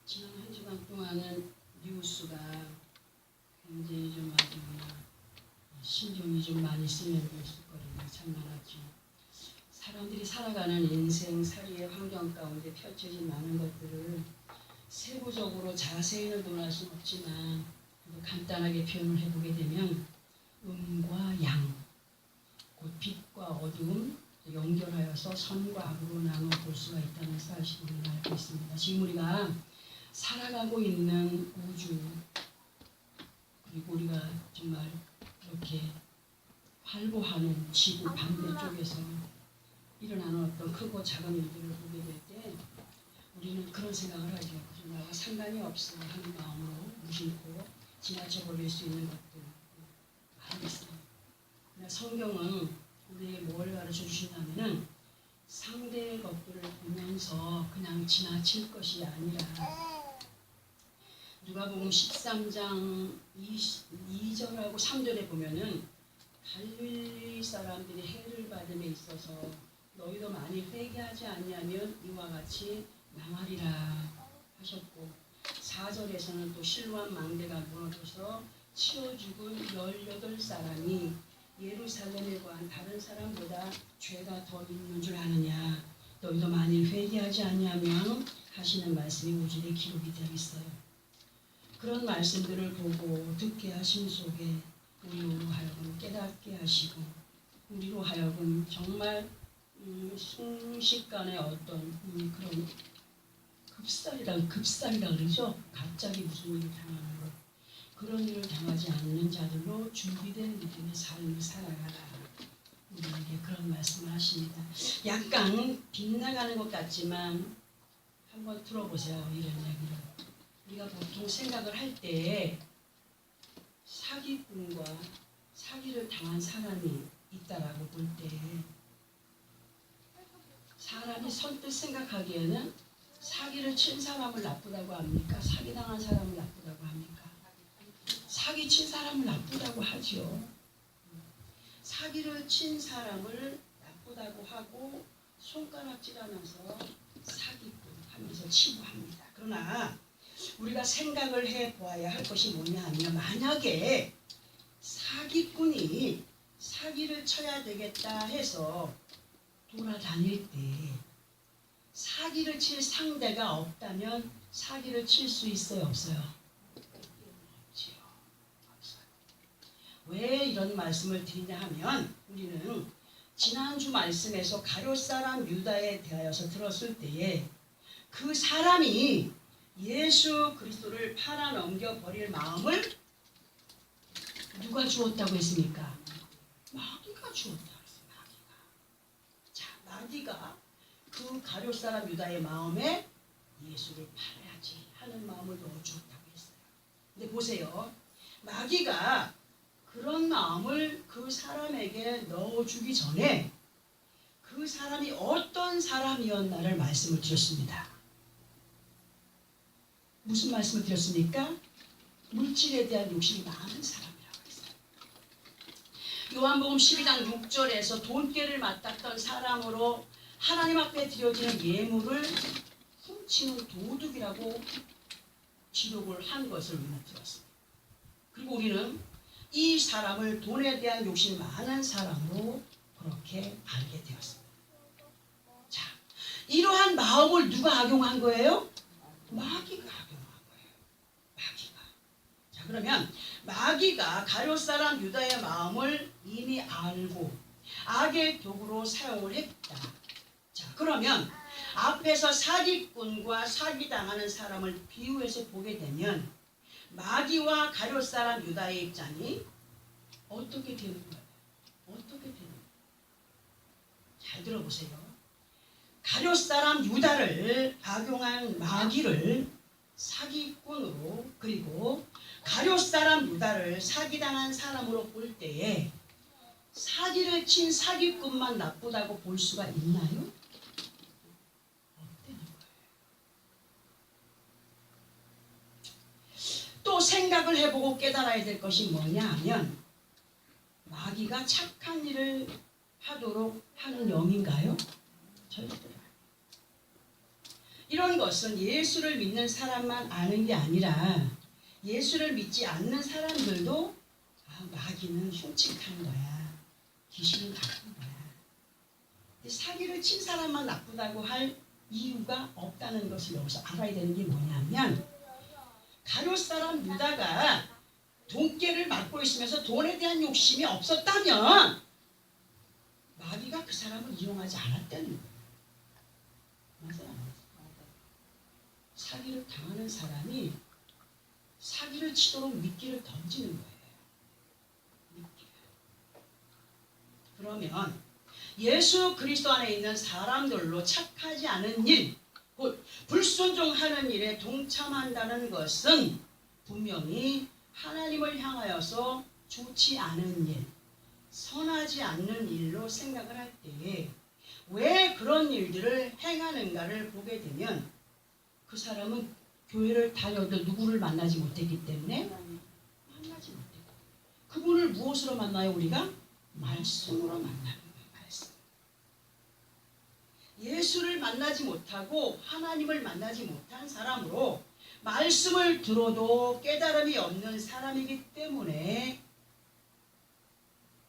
지난 한 주간 동안은 뉴스가 굉장히 좀 아주 신경이 좀 많이 쓰이는 뉴스거리가 참 많았죠. 사람들이 살아가는 인생살이의 환경 가운데 펼쳐진 많은 것들을 세부적으로 자세히는 논할 수는 없지만 간단하게 표현을 해보게 되면 음과 양, 곧 빛과 어두움 연결하여서 선과 악으로 나눠 볼 수가 있다는 사실을 알고 있습니다. 지금 우리가 살아가고 있는 우주, 그리고 우리가 정말 이렇게 활보하는 지구 반대쪽에서 일어나는 어떤 크고 작은 일들을 보게 될 때 우리는 그런 생각을 하죠. 나와 상관이 없어 하는 마음으로 무심코 지나쳐 버릴 수 있는 것들 많이 있습니다. 그러나 성경은 우리에게 뭘 가르쳐 주신다면은 상대의 것들을 보면서 그냥 지나칠 것이 아니라 누가복음 13장 2절하고 3절에 보면은 갈릴리 사람들이 해를 받음에 있어서 너희도 많이 회개하지 않냐면 이와 같이 망하리라 하셨고 4절에서는 또 실로암 망대가 무너져서 치워 죽은 18사람이 예루살렘에 관한 다른 사람보다 죄가 더 있는 줄 아느냐 너희도 많이 회개하지 않냐면 하시는 말씀이 우주에 기록이 되어 있어요. 그런 말씀들을 보고 듣게 하심 속에 우리로 하여금 깨닫게 하시고 우리로 하여금 정말 순식간에 어떤 그런 급살이라 그러죠. 갑자기 무슨 일을 당하는 것 그런 일을 당하지 않는 자들로 준비된 믿음의 삶을 살아가라. 우리에게 그런 말씀을 하십니다. 약간 빗나가는 것 같지만 한번 들어보세요. 이런 얘기를. 우리가 보통 생각을 할 때 사기꾼과 사기를 당한 사람이 있다라고 볼 때 사람이 선뜻 생각하기에는 사기를 친 사람을 나쁘다고 합니까? 사기당한 사람을 나쁘다고 합니까? 사기 친 사람을 나쁘다고 하죠. 사기를 친 사람을 나쁘다고 하고 손가락질하면서 사기꾼 하면서 치부합니다. 그러나 우리가 생각을 해보아야 할 것이 뭐냐 하면 만약에 사기꾼이 사기를 쳐야 되겠다 해서 돌아다닐 때 사기를 칠 상대가 없다면 사기를 칠 수 있어요? 없어요? 없지요. 없어요. 왜 이런 말씀을 드리냐 하면 우리는 지난주 말씀에서 가룟사람 유다에 대하여서 들었을 때에 그 사람이 예수 그리스도를 팔아넘겨 버릴 마음을 누가 주었다고 했습니까? 마귀가 주었다고 했어요. 마귀가 그 가룟사람 유다의 마음에 예수를 팔아야지 하는 마음을 넣어주었다고 했어요. 근데 보세요. 마귀가 그런 마음을 그 사람에게 넣어주기 전에 그 사람이 어떤 사람이었나를 말씀을 드렸습니다. 무슨 말씀을 드렸습니까? 물질에 대한 욕심이 많은 사람이라고 했어요. 요한복음 12장 6절에서 돈깨를 맞닥던 사람으로 하나님 앞에 드려지는 예물을 훔치는 도둑이라고 지록을 한 것을 우리는 들었습니다. 그리고 우리는 이 사람을 돈에 대한 욕심이 많은 사람으로 그렇게 알게 되었습니다. 자, 이러한 마음을 누가 악용한 거예요? 마귀가 악용한 거예요. 마귀가. 자, 그러면 마귀가 가룟사람 유다의 마음을 이미 알고 악의 도구로 사용을 했다. 자, 그러면 앞에서 사기꾼과 사기당하는 사람을 비유해서 보게 되면 마귀와 가룟사람 유다의 입장이 어떻게 되는 거예요? 어떻게 되는 거예요? 잘 들어보세요. 가룟사람 유다를 악용한 마귀를 사기꾼으로 그리고 가룟사람 유다를 사기당한 사람으로 볼 때에 사기를 친 사기꾼만 나쁘다고 볼 수가 있나요? 없다는 거예요. 또 생각을 해보고 깨달아야 될 것이 뭐냐 하면 마귀가 착한 일을 하도록 하는 영인가요? 절대 이런 것은 예수를 믿는 사람만 아는 게 아니라 예수를 믿지 않는 사람들도 마귀는 흉측한 거야. 귀신은 나쁜 거야. 사기를 친 사람만 나쁘다고 할 이유가 없다는 것을 여기서 알아야 되는 게 뭐냐면, 가룟 사람 유다가 돈깨를 맡고 있으면서 돈에 대한 욕심이 없었다면 마귀가 그 사람을 이용하지 않았다는 거예요. 맞아요. 사기를 당하는 사람이 사기를 치도록 미끼를 던지는 거예요. 미끼. 그러면 예수 그리스도 안에 있는 사람들로 착하지 않은 일, 곧 불순종하는 일에 동참한다는 것은 분명히 하나님을 향하여서 좋지 않은 일, 선하지 않는 일로 생각을 할 때에 왜 그런 일들을 행하는가를 보게 되면, 그 사람은 교회를 다녀도 누구를 만나지 못했기 때문에 만나지 못했고, 그분을 무엇으로 만나요? 우리가 말씀으로 만나는 거예요. 말씀. 예수를 만나지 못하고 하나님을 만나지 못한 사람으로 말씀을 들어도 깨달음이 없는 사람이기 때문에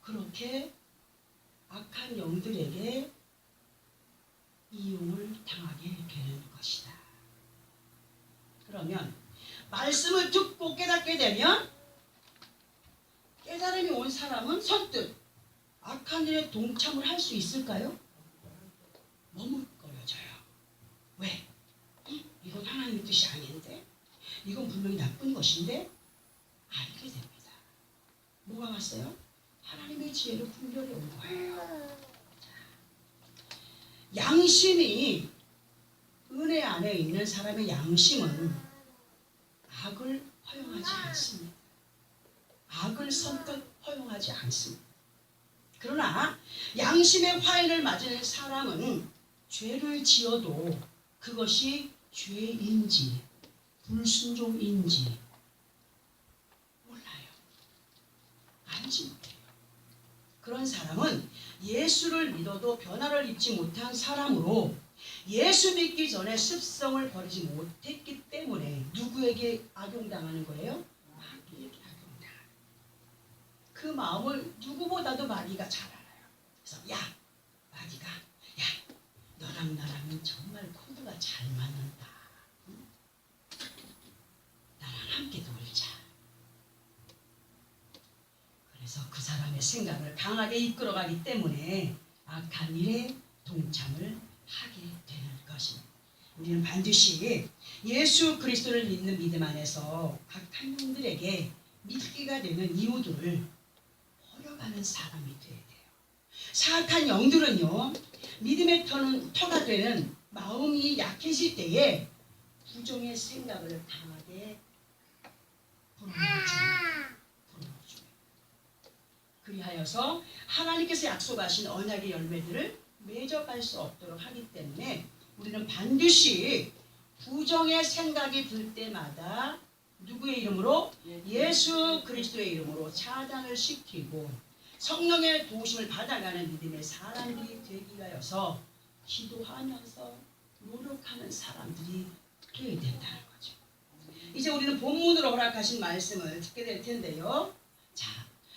그렇게 악한 영들에게 이용을 당하게 되는 것이다. 그러면 말씀을 듣고 깨닫게 되면 깨달음이 온 사람은 선뜻 악한 일에 동참을 할 수 있을까요? 머뭇거려져요. 왜? 이건 하나님의 뜻이 아닌데? 이건 분명히 나쁜 것인데? 알게 됩니다. 뭐가 왔어요? 하나님의 지혜로 분별해 온 거예요. 양심이, 은혜 안에 있는 사람의 양심은 악을 허용하지 않습니다. 악을 선뜻 허용하지 않습니다. 그러나 양심의 화인을 맞은 사람은 죄를 지어도 그것이 죄인지 불순종인지 몰라요. 알지 못해요. 그런 사람은 예수를 믿어도 변화를 입지 못한 사람으로 예수 믿기 전에 습성을 버리지 못했기 때문에 누구에게 악용당하는 거예요? 마귀에게 악용당하는. 그 마음을 누구보다도 마귀가 잘 알아요. 그래서 야, 마귀가, 야, 너랑 나랑은 정말 코드가 잘 맞는다. 응? 나랑 함께 놀자. 그래서 그 사람의 생각을 강하게 이끌어가기 때문에 악한 일에 동참을 하게 되는 것입니다. 우리는 반드시 예수 그리스도를 믿는 믿음 안에서 악한 영들에게 미끼가 되는 이유들을 버려가는 사람이 되어야 돼요. 사악한 영들은요, 믿음의 터가 되는 마음이 약해질 때에 부정의 생각을 강하게 불어넣어줍니다. 그리하여서 하나님께서 약속하신 언약의 열매들을 매져갈 수 없도록 하기 때문에 우리는 반드시 부정의 생각이 들 때마다 누구의 이름으로? 예수 그리스도의 이름으로 차단을 시키고 성령의 도우심을 받아가는 믿음의 사람들이 되기 위하여서 기도하면서 노력하는 사람들이 되어야 된다는 거죠. 이제 우리는 본문으로 허락하신 말씀을 듣게 될 텐데요. 자,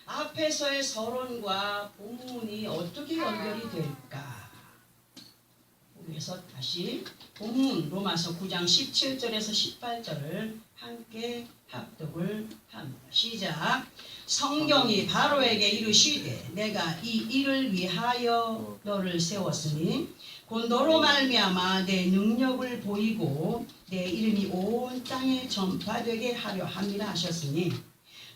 앞에서의 서론과 본문이 어떻게 연결이 될까? 그래서 다시 본문 로마서 9장 17절에서 18절을 함께 합독을 합니다. 시작. 성경이 바로에게 이르시되 내가 이 일을 위하여 너를 세웠으니 곧 너로 말미암아 내 능력을 보이고 내 이름이 온 땅에 전파되게 하려 함이라 하셨으니,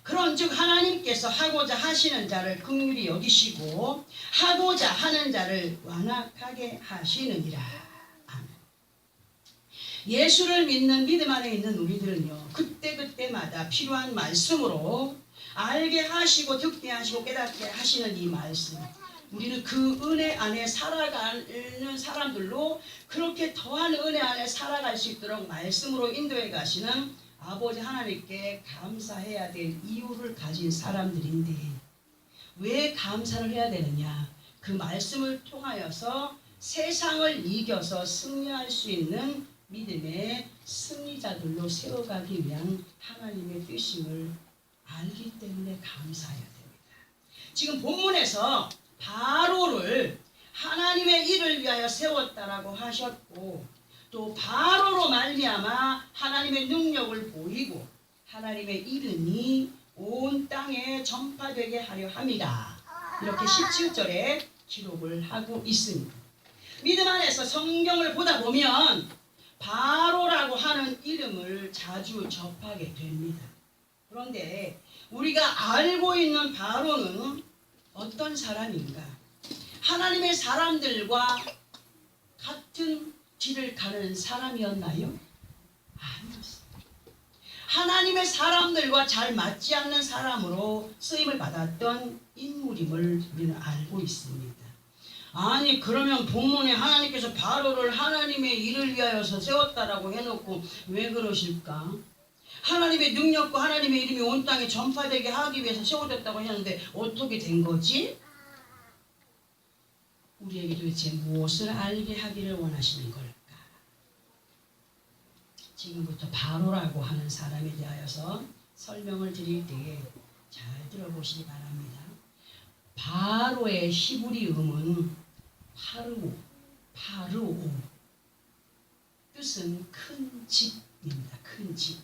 그런즉 하나님께서 하고자 하시는 자를 긍휼히 여기시고 하고자 하는 자를 완악하게 하시느니라. 아멘. 예수를 믿는 믿음 안에 있는 우리들은요, 그때그때마다 필요한 말씀으로 알게 하시고 듣게 하시고 깨닫게 하시는 이 말씀, 우리는 그 은혜 안에 살아가는 사람들로 그렇게 더한 은혜 안에 살아갈 수 있도록 말씀으로 인도해 가시는 아버지 하나님께 감사해야 될 이유를 가진 사람들인데, 왜 감사를 해야 되느냐? 그 말씀을 통하여서 세상을 이겨서 승리할 수 있는 믿음의 승리자들로 세워가기 위한 하나님의 뜻임을 알기 때문에 감사해야 됩니다. 지금 본문에서 바로를 하나님의 일을 위하여 세웠다라고 하셨고, 또 바로로 말미암아 하나님의 능력을 보이고 하나님의 이름이 온 땅에 전파되게 하려 함이다. 이렇게 17절에 기록을 하고 있습니다. 믿음 안에서 성경을 보다 보면 바로라고 하는 이름을 자주 접하게 됩니다. 그런데 우리가 알고 있는 바로는 어떤 사람인가? 하나님의 사람들과 같은 길을 가는 사람이었나요? 아니었어요. 하나님의 사람들과 잘 맞지 않는 사람으로 쓰임을 받았던 인물임을 우리는 알고 있습니다. 아니 그러면 본문에 하나님께서 바로를 하나님의 일을 위하여서 세웠다라고 해놓고 왜 그러실까? 하나님의 능력과 하나님의 이름이 온 땅에 전파되게 하기 위해서 세워졌다고 했는데 어떻게 된 거지? 우리에게 도대체 무엇을 알게 하기를 원하시는 걸까? 지금부터 바로라고 하는 사람에 대하여서 설명을 드릴 때 잘 들어보시기 바랍니다. 바로의 히브리음은 파르오, 뜻은 큰 집입니다. 큰 집.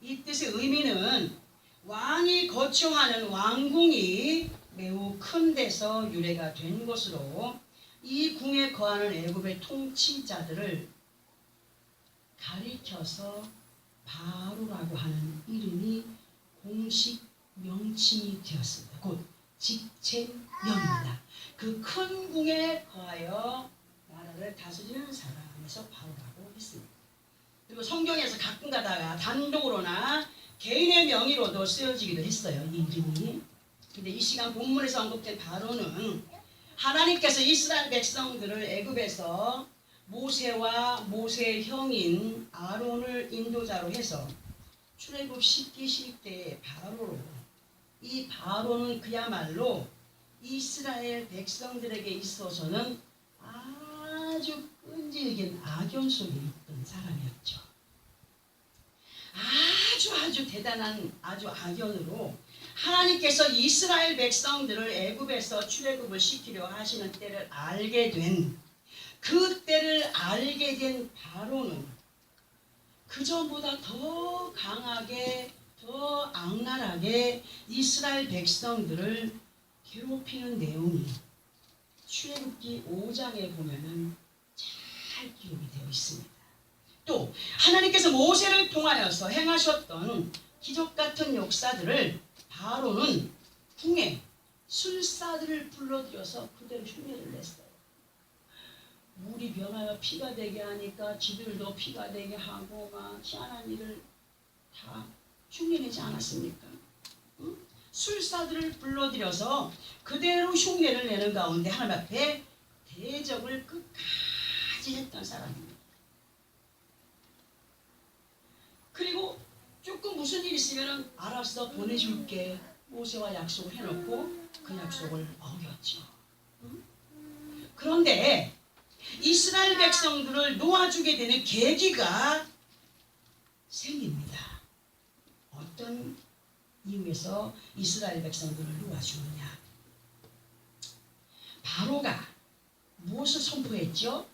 이 뜻의 의미는 왕이 거처하는 왕궁이 매우 큰 데서 유래가 된 것으로 이 궁에 거하는 애굽의 통치자들을 가리켜서 바로라고 하는 이름이 공식 명칭이 되었습니다. 곧 직책명입니다. 그 큰 궁에 거하여 나라를 다스리는 사람에서 바로라고 했습니다. 그리고 성경에서 가끔 가다가 단독으로나 개인의 명의로도 쓰여지기도 했어요. 이 이름이. 근데 이 시간 본문에서 언급된 바로는 하나님께서 이스라엘 백성들을 애굽에서 모세와 모세의 형인 아론을 인도자로 해서 출애굽 10기 시대 바로로, 이 바로는 그야말로 이스라엘 백성들에게 있어서는 아주 끈질긴 악연 속에 있던 사람이었죠. 아주 대단한 아주 악연으로 하나님께서 이스라엘 백성들을 애굽에서 출애굽을 시키려 하시는 때를 알게 된, 그 때를 알게 된 바로는 그전보다 더 강하게 더 악랄하게 이스라엘 백성들을 괴롭히는 내용이 출애굽기 5장에 보면은 잘 기록이 되어 있습니다. 또 하나님께서 모세를 통하여서 행하셨던 기적 같은 역사들을 바로는 궁에 술사들을 불러들여서 그대로 흉내를 냈어요. 물이 변하여 피가 되게 하니까 지들도 피가 되게 하고 막 희한한 일을 다 흉내내지 않았습니까? 응? 술사들을 불러들여서 그대로 흉내를 내는 가운데 하나님 앞에 대적을 끝까지 했던 사람입니다. 그리고 조금 무슨 일 있으면 알았어 보내줄게 모세와 약속을 해놓고 그 약속을 어겼죠. 응? 그런데 이스라엘 백성들을 놓아주게 되는 계기가 생깁니다. 어떤 이유에서 이스라엘 백성들을 놓아주느냐? 바로가 무엇을 선포했죠?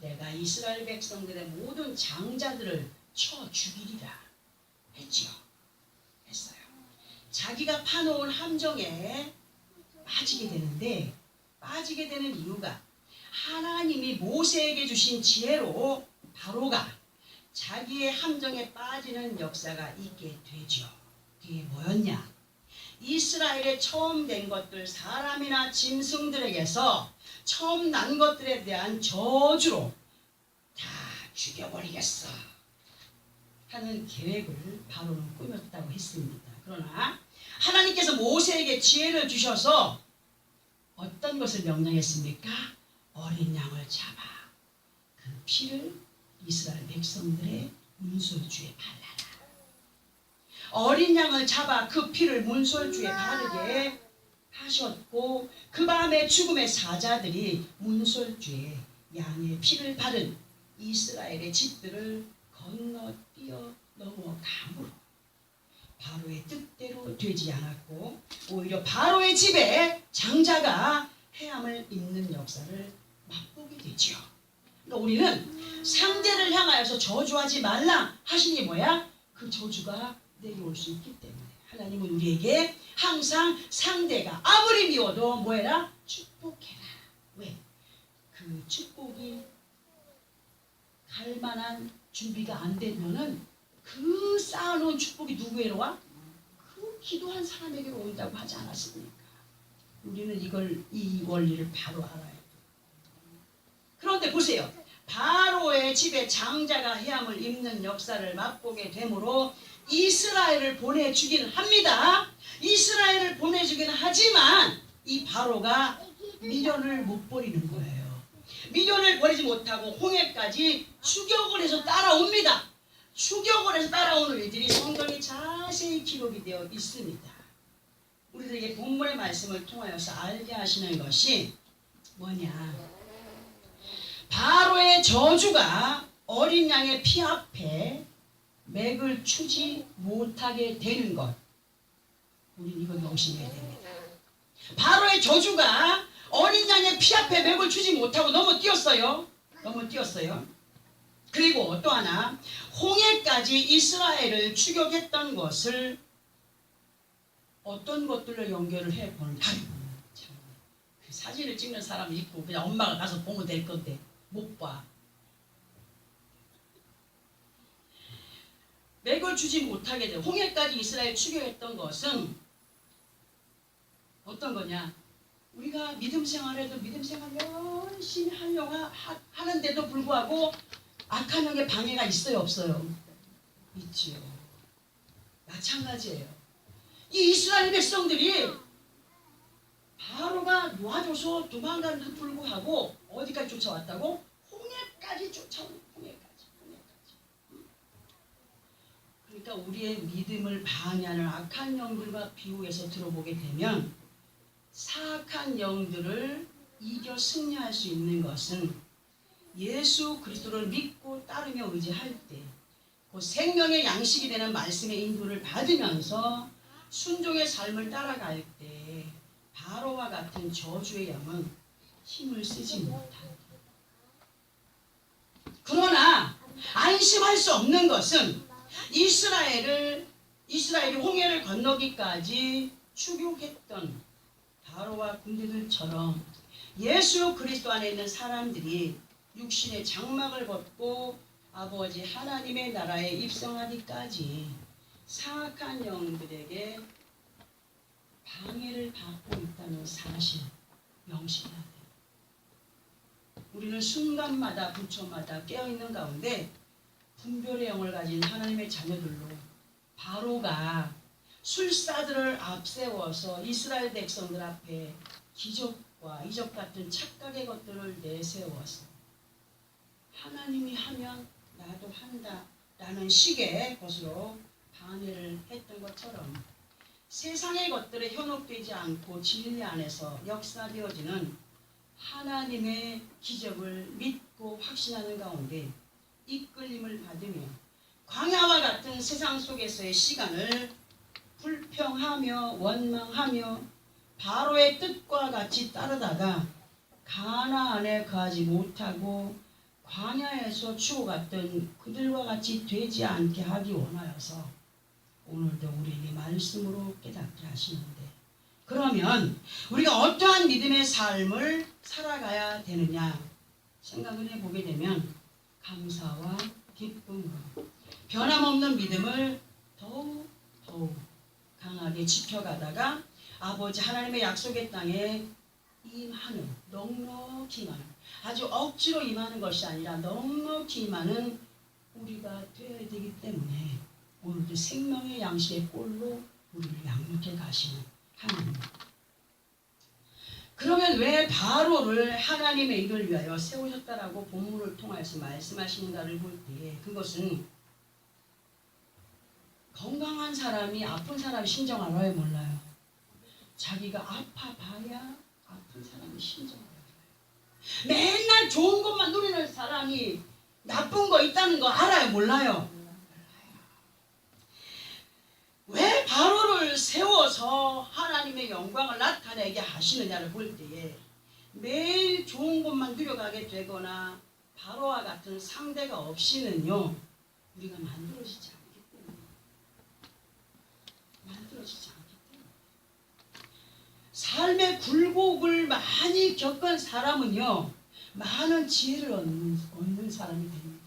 내가 이스라엘 백성들의 모든 장자들을 쳐 죽이리라 했죠. 했어요. 자기가 파놓은 함정에 빠지게 되는데, 빠지게 되는 이유가 하나님이 모세에게 주신 지혜로 바로가 자기의 함정에 빠지는 역사가 있게 되죠. 그게 뭐였냐? 이스라엘에 처음 된 것들, 사람이나 짐승들에게서 처음 난 것들에 대한 저주로 다 죽여버리겠어 하는 계획을 바로는 꾸몄다고 했습니다. 그러나 하나님께서 모세에게 지혜를 주셔서 어떤 것을 명령했습니까? 어린 양을 잡아 그 피를 이스라엘 백성들의 문설주에 발라라. 어린 양을 잡아 그 피를 문설주에 바르게 하셨고, 그 밤에 죽음의 사자들이 문설주에 양의 피를 바른 이스라엘의 집들을 건너뛰어 넘어감으로 바로의 뜻대로 되지 않았고 오히려 바로의 집에 장자가 해함을 입는 역사를 맛보게 되죠. 그러니까 우리는 상대를 향하여서 저주하지 말라 하신 게 뭐야? 그 저주가 내려올 수 있기 때문에 하나님은 우리에게 항상 상대가 아무리 미워도 뭐해라? 축복해라. 왜? 그 축복이 갈 만한 준비가 안 되면은 그 쌓아놓은 축복이 누구에로 와? 그 기도한 사람에게로 온다고 하지 않았습니까? 우리는 이 원리를 바로 알아야 돼요. 그런데 보세요. 바로의 집에 장자가 해함을 입는 역사를 맛보게 되므로 이스라엘을 보내주기는 합니다. 이스라엘을 보내주기는 하지만 이 바로가 미련을 못 버리는 거예요. 미련을 버리지 못하고 홍해까지 추격을 해서 따라옵니다. 추격을 해서 따라오는 일들이 성경에 자세히 기록이 되어 있습니다. 우리들에게 본문의 말씀을 통하여서 알게 하시는 것이 뭐냐? 바로의 저주가 어린 양의 피 앞에 맥을 추지 못하게 되는 것. 우린 이거 명심해야 됩니다. 바로의 저주가 어린 양의 피 앞에 맥을 추지 못하고 너무 뛰었어요. 그리고 또 하나, 홍해까지 이스라엘을 추격했던 것을 어떤 것들로 연결을 해보는가. 그 사진을 찍는 사람이 있고 그냥 엄마가 가서 보면 될 건데 못 봐. 맥을 주지 못하게 돼. 홍해까지 이스라엘 추격했던 것은 어떤 거냐? 우리가 믿음 생활에도 믿음 생활 열심히 하려고 하는데도 불구하고 악한 영의 방해가 있어요, 없어요? 있지요. 마찬가지예요. 이 이스라엘 백성들이 바로가 놓아줘서 도망가는데도 불구하고 어디까지 쫓아왔다고? 홍해까지 쫓아온 홍해까지. 그러니까 우리의 믿음을 방해하는 악한 영들과 비유해서 들어보게 되면 사악한 영들을 이겨 승리할 수 있는 것은 예수 그리스도를 믿고 따르며 의지할 때 그 생명의 양식이 되는 말씀의 인도를 받으면서 순종의 삶을 따라갈 때 바로와 같은 저주의 영은 힘을 쓰지 못한다. 그러나 안심할 수 없는 것은 이스라엘이 홍해를 건너기까지 추격했던 바로와 군대들처럼 예수 그리스도 안에 있는 사람들이 육신의 장막을 벗고 아버지 하나님의 나라에 입성하기까지 사악한 영들에게 방해를 받고 있다는 사실 명심해야 돼요. 우리는 순간마다 부처마다 깨어있는 가운데 분별의 영을 가진 하나님의 자녀들로 바로가 술사들을 앞세워서 이스라엘 백성들 앞에 기적과 이적 같은 착각의 것들을 내세워서 하나님이 하면 나도 한다 라는 식의 것으로 방해를 했던 것처럼 세상의 것들에 현혹되지 않고 진리 안에서 역사되어지는 하나님의 기적을 믿고 확신하는 가운데 이끌림을 받으며 광야와 같은 세상 속에서의 시간을 불평하며 원망하며 바로의 뜻과 같이 따르다가 가나안에 가지 못하고 광야에서 죽어갔던 그들과 같이 되지 않게 하기 원하여서 오늘도 우리에게 말씀으로 깨닫게 하시는데, 그러면 우리가 어떠한 믿음의 삶을 살아가야 되느냐 생각을 해보게 되면 감사와 기쁨으로 변함없는 믿음을 더욱 강하게 지켜가다가 아버지 하나님의 약속의 땅에 임하는, 넉넉히 임하는, 아주 억지로 임하는 것이 아니라 넉넉히 임하는 우리가 되어야 되기 때문에 오늘도 생명의 양식의 꼴로 우리를 양육해 가시는 하나님. 그러면 왜 바로를 하나님의 일을 위하여 세우셨다라고 본문을 통해서 말씀하시는가를 볼 때 그것은 건강한 사람이 아픈 사람의 심정 알아요, 몰라요? 자기가 아파봐야 아픈 사람의 심정을 알아요. 맨날 좋은 것만 누리는 사람이 나쁜 거 있다는 거 알아요? 몰라요? 왜 바로를 세워서 하나님의 영광을 나타내게 하시느냐를 볼 때에 매일 좋은 곳만 누려가게 되거나 바로와 같은 상대가 없이는요, 우리가 만들어지지 않기 때문에. 만들어지지 않기 때문에. 삶의 굴곡을 많이 겪은 사람은요, 많은 지혜를 얻는 사람이 됩니다.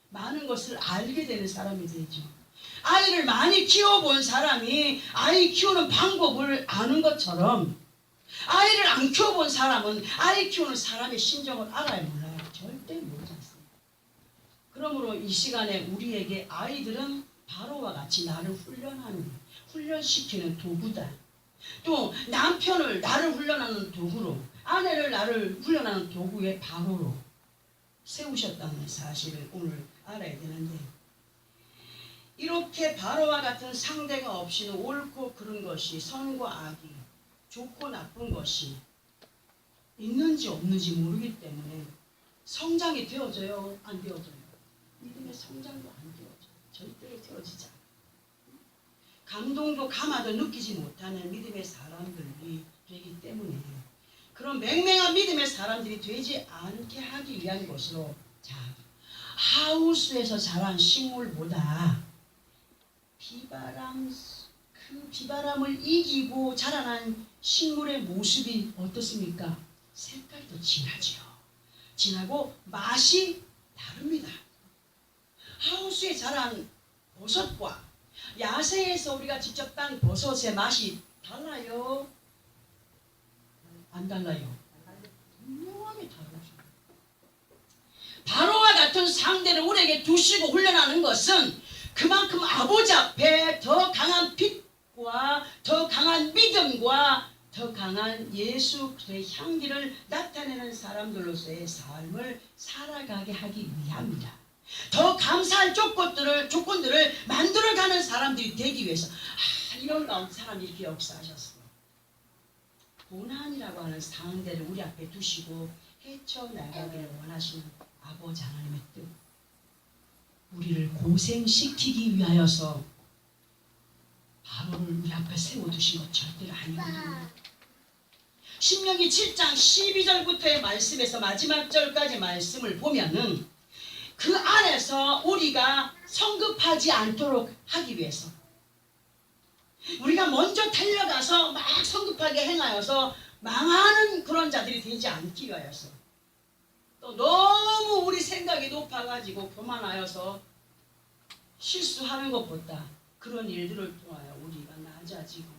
많은 것을 알게 되는 사람이 되죠. 아이를 많이 키워본 사람이 아이 키우는 방법을 아는 것처럼, 아이를 안 키워본 사람은 아이 키우는 사람의 심정을 알아요? 몰라요? 절대 모르지 않습니다. 그러므로 이 시간에 우리에게 아이들은 바로와 같이 나를 훈련시키는 도구다. 또 남편을 나를 훈련하는 도구로, 아내를 나를 훈련하는 도구의 바로로 세우셨다는 사실을 오늘 알아야 되는데, 이렇게 바로와 같은 상대가 없이는 옳고 그른 것이, 선과 악이, 좋고 나쁜 것이 있는지 없는지 모르기 때문에 성장이 되어져요? 안 되어져요? 믿음의 성장도 안 되어져요. 절대로 되어지지 않아요. 감동도 감화도 느끼지 못하는 믿음의 사람들이 되기 때문에, 그런 맹맹한 믿음의 사람들이 되지 않게 하기 위한 것으로, 자, 하우스에서 자란 식물보다 그 비바람을 이기고 자라난 식물의 모습이 어떻습니까? 색깔도 진하죠. 진하고 맛이 다릅니다. 하우스에 자란 버섯과 야생에서 우리가 직접 딴 버섯의 맛이 달라요? 안 달라요? 분명하게 다르죠. 바로와 같은 상대를 우리에게 두시고 훈련하는 것은 그만큼 아버지 앞에 더 강한 빛과 더 강한 믿음과 더 강한 예수 그리스도의 향기를 나타내는 사람들로서의 삶을 살아가게 하기 위함이다. 더 감사한 조건들을 만들어가는 사람들이 되기 위해서, 이런 가운데 사람이 이렇게 역사하셨어. 고난이라고 하는 상대를 우리 앞에 두시고 헤쳐나가기를 원하시는 아버지 하나님의 뜻, 우리를 고생시키기 위하여서 바로를 우리 앞에 세워두신 것 절대로 아니거든요. 신명기 7장 12절부터의 말씀에서 마지막 절까지 말씀을 보면은 그 안에서 우리가 성급하지 않도록 하기 위해서, 우리가 먼저 달려가서 막 성급하게 행하여서 망하는 그런 자들이 되지 않기 위하여서, 또 너무 우리 생각이 높아가지고 교만하여서 실수하는 것보다 그런 일들을 통하여 우리가 낮아지고,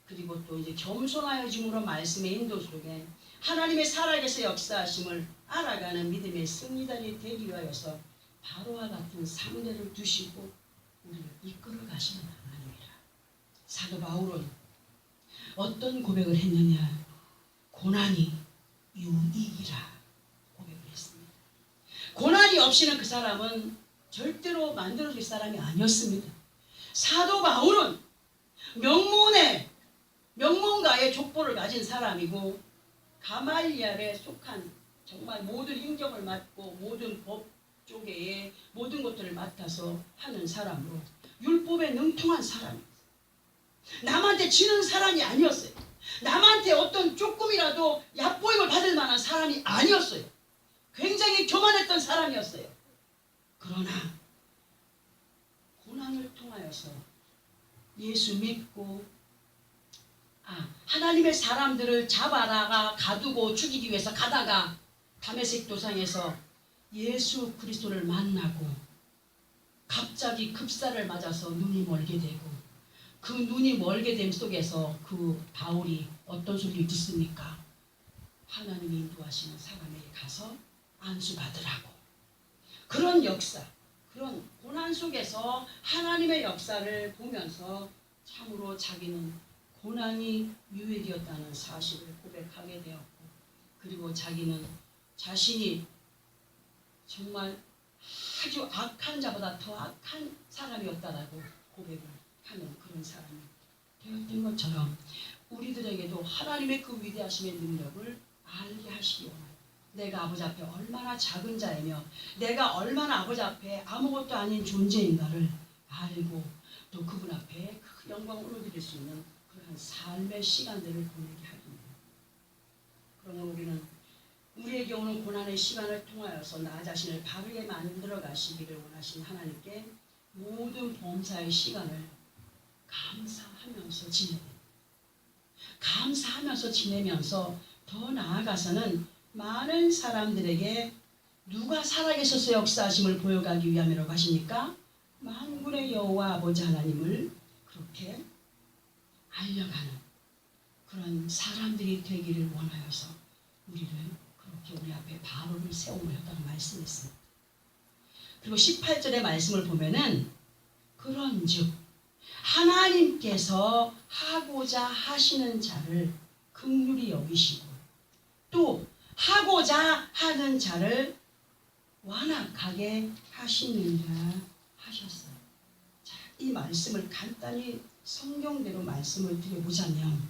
그리고 또 이제 겸손하여짐으로 말씀의 인도 속에 하나님의 살아계서 역사하심을 알아가는 믿음의 승리단이 되기 위하여서 바로와 같은 상대를 두시고 우리를 이끌어 가시는 하나님이라. 사도 바울은 어떤 고백을 했느냐? 고난이 유익이라 고백을 했습니다. 고난이 없이는 그 사람은 절대로 만들어질 사람이 아니었습니다. 사도 바울은 명문가의 족보를 가진 사람이고, 가말리엘에 속한, 정말 모든 인정을 맡고 모든 법 쪽에 모든 것들을 맡아서 하는 사람으로 율법에 능통한 사람이었어요. 남한테 지는 사람이 아니었어요. 남한테 어떤 조금이라도 얕보임을 받을 만한 사람이 아니었어요. 굉장히 교만했던 사람이었어요. 그러나 고난을 통하여서 예수 믿고, 하나님의 사람들을 잡아다가 가두고 죽이기 위해서 가다가 다메섹 도상에서 예수 그리스도를 만나고 갑자기 급사를 맞아서 눈이 멀게 되고, 그 눈이 멀게 됨 속에서 그 바울이 어떤 소리를 듣습니까? 하나님이 인도하시는 사람에게 가서 안수받으라고. 그런 역사, 그런 고난 속에서 하나님의 역사를 보면서 참으로 자기는 고난이 유익이었다는 사실을 고백하게 되었고, 그리고 자기는 자신이 정말 아주 악한 자보다 더 악한 사람이었다라고 고백을 하는 그런 사람이 되었던 것처럼, 우리들에게도 하나님의 그 위대하심의 능력을 알게 하시기 원합니다. 내가 아버지 앞에 얼마나 작은 자이며 내가 얼마나 아버지 앞에 아무것도 아닌 존재인가를 알고 또 그분 앞에 그 영광을 올려드릴 수 있는 그러한 삶의 시간들을 보내게 하겠네요. 그러나 우리는 우리에게 오는 고난의 시간을 통하여서 나 자신을 바르게 만들어 가시기를 원하신 하나님께 모든 범사의 시간을 감사하면서 지내야 됩니다. 감사하면서 지내면서 더 나아가서는 많은 사람들에게 누가 살아계셔서 역사하심을 보여가기 위함이라고 하십니까? 만군의 여호와 아버지 하나님을 그렇게 알려가는 그런 사람들이 되기를 원하여서 우리를 그렇게 우리 앞에 바로를 세우셨다고 말씀했습니다. 그리고 18절의 말씀을 보면은 그런즉 하나님께서 하고자 하시는 자를 긍휼히 여기시고 또 하고자 하는 자를 완악하게 하시느니라 하셨어요. 자, 이 말씀을 간단히 성경대로 말씀을 드려보자면,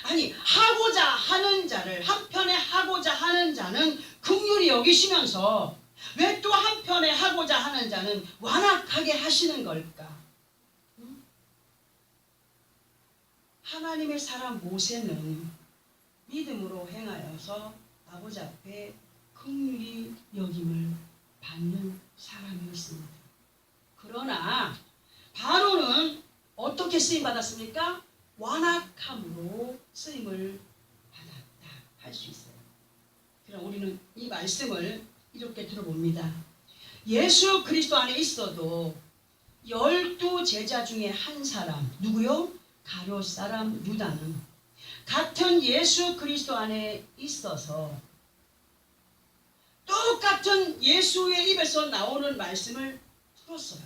아니 하고자 하는 자를 한편에 하고자 하는 자는 긍휼히 여기시면서 왜 또 한편에 하고자 하는 자는 완악하게 하시는 걸까? 하나님의 사람 모세는 믿음으로 행하여서 아버지 앞에 긍휼히 여김을 받는 사람이었습니다. 그러나 바로는 어떻게 쓰임 받았습니까? 완악함으로 쓰임을 받았다 할 수 있어요. 그럼 우리는 이 말씀을 이렇게 들어봅니다. 예수 그리스도 안에 있어도 12 제자 중에 한 사람, 누구요? 가룟 사람 유다는 같은 예수 그리스도 안에 있어서 똑같은 예수의 입에서 나오는 말씀을 들었어요.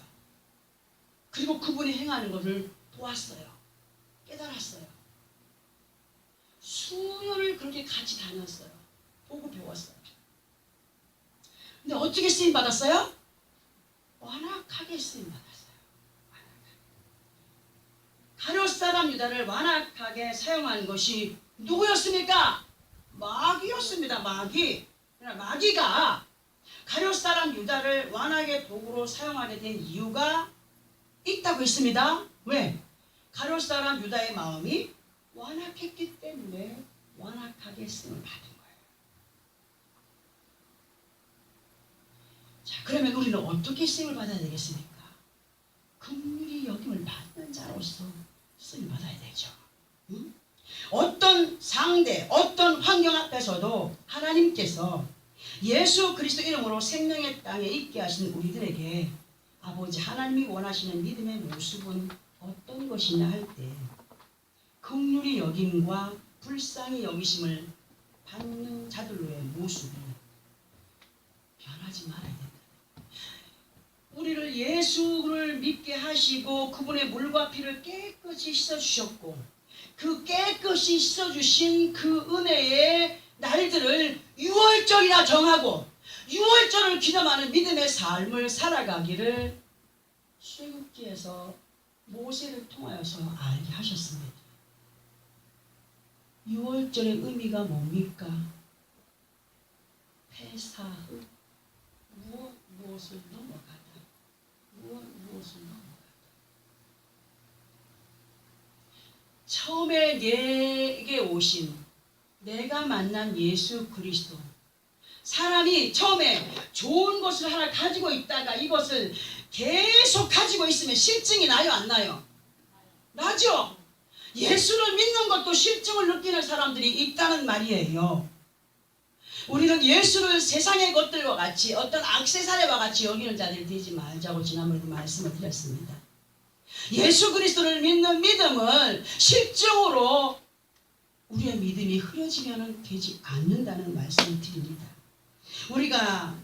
그리고 그분이 행하는 것을 보았어요. 깨달았어요. 수년을 그렇게 같이 다녔어요. 보고 배웠어요. 근데 어떻게 쓰임 받았어요? 완악하게 쓰임 받았어요. 가룟 사람 유다를 완악하게 사용한 것이 누구였습니까? 마귀였습니다. 마귀. 마귀가 가룟 사람 유다를 완악의 도구로 사용하게 된 이유가 있다고 했습니다. 왜? 가룟 사람 유다의 마음이 완악했기 때문에 완악하게 쓰임을 받은 거예요. 자, 그러면 우리는 어떻게 쓰임을 받아야 되겠습니까? 긍휼히 여김을 받는 자로서 쓰임 받아야 되죠. 응? 어떤 상대, 어떤 환경 앞에서도 하나님께서 예수 그리스도 이름으로 생명의 땅에 있게 하신 우리들에게 아버지 하나님이 원하시는 믿음의 모습은 어떤 것이냐 할 때 긍휼히 여김과 불쌍히 여기심을 받는 자들로의 모습이 변하지 말아야 된다. 우리를 예수를 믿게 하시고 그분의 물과 피를 깨끗이 씻어주셨고 그 깨끗이 씻어주신 그 은혜의 날들을 6월절이나 정하고 6월절을 기념하는 믿음의 삶을 살아가기를 출애굽기에서 모세를 통하여서 알게 하셨습니다. 6월절의 의미가 뭡니까? 페사흐, 무엇을 넘어가다. 무엇을 넘어가다. 처음에 내게 오신 내가 만난 예수 그리스도, 사람이 처음에 좋은 것을 하나 가지고 있다가 이것을 계속 가지고 있으면 실증이 나요, 안 나요? 나죠? 예수를 믿는 것도 실증을 느끼는 사람들이 있다는 말이에요. 우리는 예수를 세상의 것들과 같이 어떤 액세서리와 같이 여기는 자들이 되지 말자고 지난번에도 말씀을 드렸습니다. 예수 그리스도를 믿는 믿음은 실증으로 우리의 믿음이 흐려지면 되지 않는다는 말씀을 드립니다. 우리가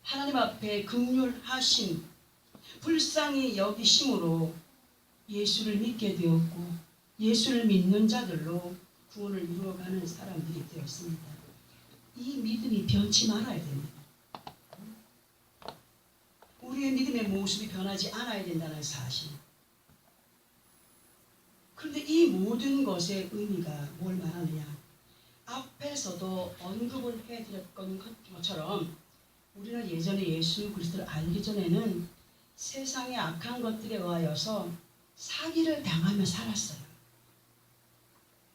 하나님 앞에 긍휼하심, 불쌍히 여기심으로 예수를 믿게 되었고 예수를 믿는 자들로 구원을 이루어가는 사람들이 되었습니다. 이 믿음이 변치 말아야 됩니다. 우리의 믿음의 모습이 변하지 않아야 된다는 사실. 그런데 이 모든 것의 의미가 뭘 말하느냐? 앞에서도 언급을 해드렸던 것처럼 우리는 예전에 예수 그리스도를 알기 전에는 세상의 악한 것들에 의하여서 사기를 당하며 살았어요.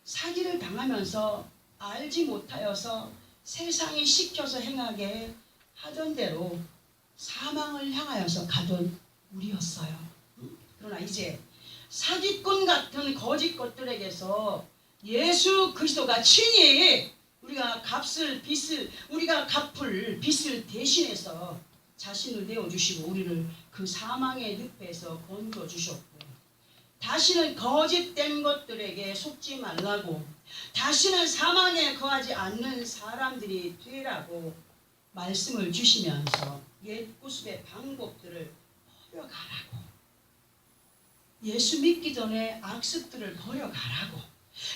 사기를 당하면서 알지 못하여서 세상이 시켜서 행하게 하던 대로 사망을 향하여서 가던 우리였어요. 그러나 이제 사기꾼 같은 거짓 것들에게서 예수 그리스도가 친히 우리가 우리가 갚을 빚을 대신해서 자신을 내어주시고 우리를 그 사망의 늪에서 건져주셨고, 다시는 거짓된 것들에게 속지 말라고, 다시는 사망에 거하지 않는 사람들이 되라고 말씀을 주시면서 옛 구습의 방법들을 버려가라고, 예수 믿기 전에 악습들을 버려가라고,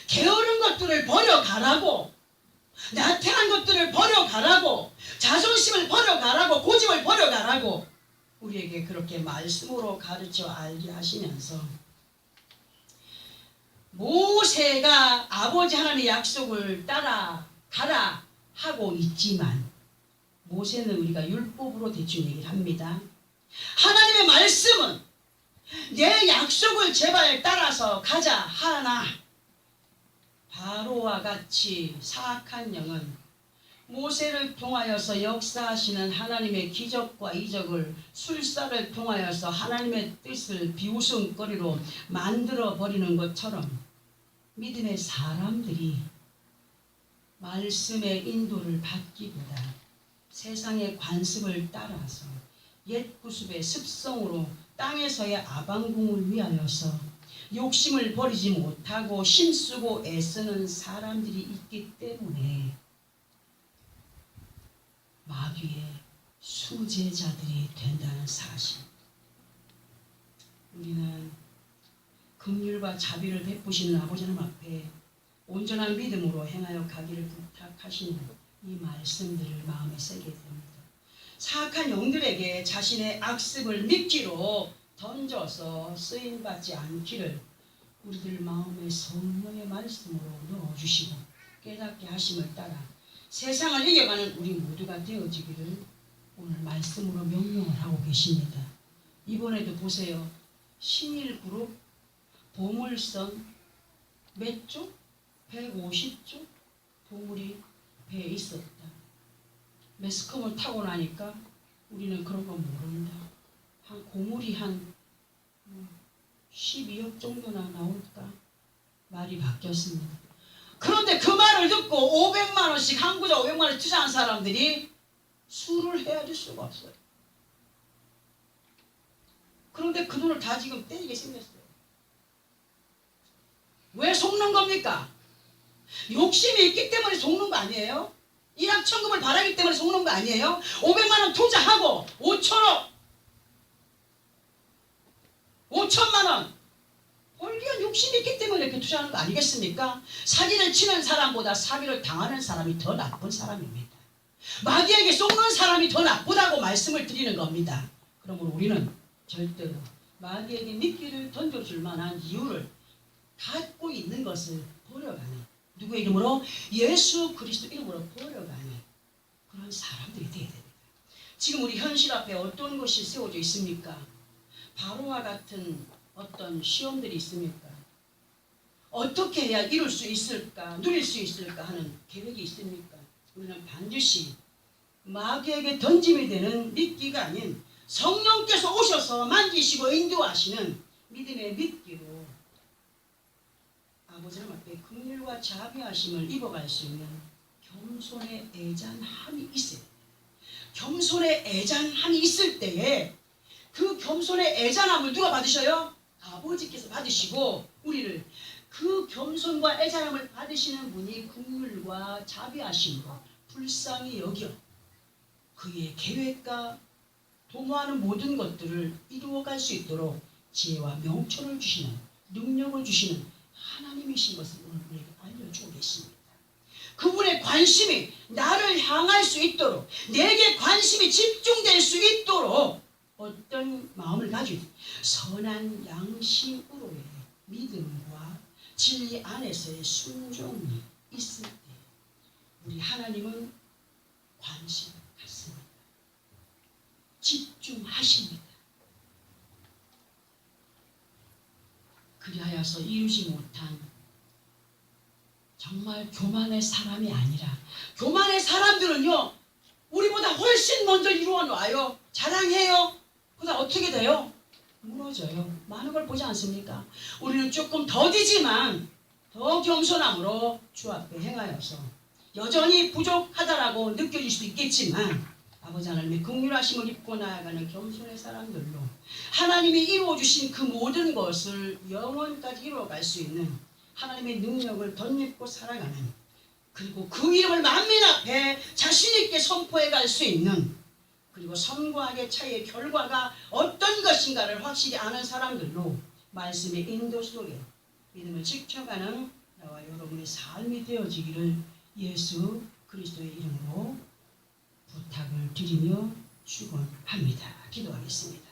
게으른 것들을 버려가라고, 나태한 것들을 버려가라고, 자존심을 버려가라고, 고집을 버려가라고 우리에게 그렇게 말씀으로 가르쳐 알게 하시면서, 모세가 아버지 하나님의 약속을 따라가라 하고 있지만 모세는 우리가 율법으로 대충 얘기를 합니다. 하나님의 말씀은 내 약속을 제발 따라서 가자 하나 바로와 같이 사악한 영은 모세를 통하여서 역사하시는 하나님의 기적과 이적을 술사를 통하여서 하나님의 뜻을 비웃음거리로 만들어버리는 것처럼 믿음의 사람들이 말씀의 인도를 받기보다 세상의 관습을 따라서 옛 구습의 습성으로 땅에서의 아방궁을 위하여서 욕심을 버리지 못하고 힘쓰고 애쓰는 사람들이 있기 때문에 마귀의 수제자들이 된다는 사실, 우리는 긍휼과 자비를 베푸시는 아버지 하나님 앞에 온전한 믿음으로 행하여 가기를 부탁하시는 이 말씀들을 마음에 새게 됩니다. 사악한 영들에게 자신의 악습을 미끼로 던져서 쓰임받지 않기를 우리들 마음에 성령의 말씀으로 넣어주시고 깨닫게 하심을 따라 세상을 이겨가는 우리 모두가 되어지기를 오늘 말씀으로 명령을 하고 계십니다. 이번에도 보세요. 신일그룹 보물선 몇 조? 150조? 보물이 배에 있었다. 매스컴을 타고 나니까 우리는 그런 거 모른다. 한 고물이 한 12억 정도나 나올까? 말이 바뀌었습니다. 그런데 그 말을 듣고 500만 원씩 한 구자 500만 원 투자한 사람들이 술을 헤아릴 수가 없어요. 그런데 그 돈을 다 지금 떼이게 생겼어요. 왜 속는 겁니까? 욕심이 있기 때문에 속는 거 아니에요? 일확천금을 바라기 때문에 속는 거 아니에요? 500만 원 투자하고 5천억 5천만 원 벌기한 욕심이 있기 때문에 이렇게 투자하는 거 아니겠습니까? 사기를 치는 사람보다 사기를 당하는 사람이 더 나쁜 사람입니다. 마귀에게 속는 사람이 더 나쁘다고 말씀을 드리는 겁니다. 그러므로 우리는 절대로 마귀에게 미끼를 던져줄 만한 이유를 갖고 있는 것을 버려가는, 누구의 이름으로? 예수 그리스도 이름으로 버려가는 그런 사람들이 되어야 됩니다. 지금 우리 현실 앞에 어떤 것이 세워져 있습니까? 바로와 같은 어떤 시험들이 있습니까? 어떻게 해야 이룰 수 있을까, 누릴 수 있을까 하는 계획이 있습니까? 우리는 반드시 마귀에게 던짐이 되는 미끼가 아닌 성령께서 오셔서 만지시고 인도하시는 믿음의 미끼로 아버지 하나님 앞에 긍휼과 자비하심을 입어갈 수 있는 겸손의 애잔함이 있어요. 겸손의 애잔함이 있을 때에 그 겸손의 애잔함을 누가 받으셔요? 아버지께서 받으시고 우리를 그 겸손과 애잔함을 받으시는 분이 긍휼과 자비하심으로 불쌍히 여겨 그의 계획과 도모하는 모든 것들을 이루어갈 수 있도록 지혜와 명철을 주시는, 능력을 주시는 하나님이신 것을 오늘 우리에게 알려주고 계십니다. 그분의 관심이 나를 향할 수 있도록, 내게 관심이 집중될 수 있도록 어떤 마음을 가지고 선한 양심으로의 믿음과 진리 안에서의 순종이 있을 때 우리 하나님은 관심 갖습니다. 집중하십니다. 그리하여서 이루지 못한 정말 교만의 사람이 아니라, 교만의 사람들은요 우리보다 훨씬 먼저 이루어놔요. 자랑해요. 그러다 어떻게 돼요? 무너져요. 많은 걸 보지 않습니까? 우리는 조금 더디지만 더 겸손함으로 주 앞에 행하여서 여전히 부족하다라고 느껴질 수도 있겠지만 아버지 하나님의 긍휼하심을 입고 나아가는 겸손의 사람들로 하나님이 이루어주신 그 모든 것을 영원까지 이루어갈 수 있는 하나님의 능력을 덧입고 살아가는, 그리고 그 이름을 만민 앞에 자신 있게 선포해 갈 수 있는, 그리고 선과 악의 차이의 결과가 어떤 것인가를 확실히 아는 사람들로 말씀의 인도 속에 믿음을 지켜가는 나와 여러분의 삶이 되어지기를 예수 그리스도의 이름으로 부탁을 드리며 축원합니다. 기도하겠습니다.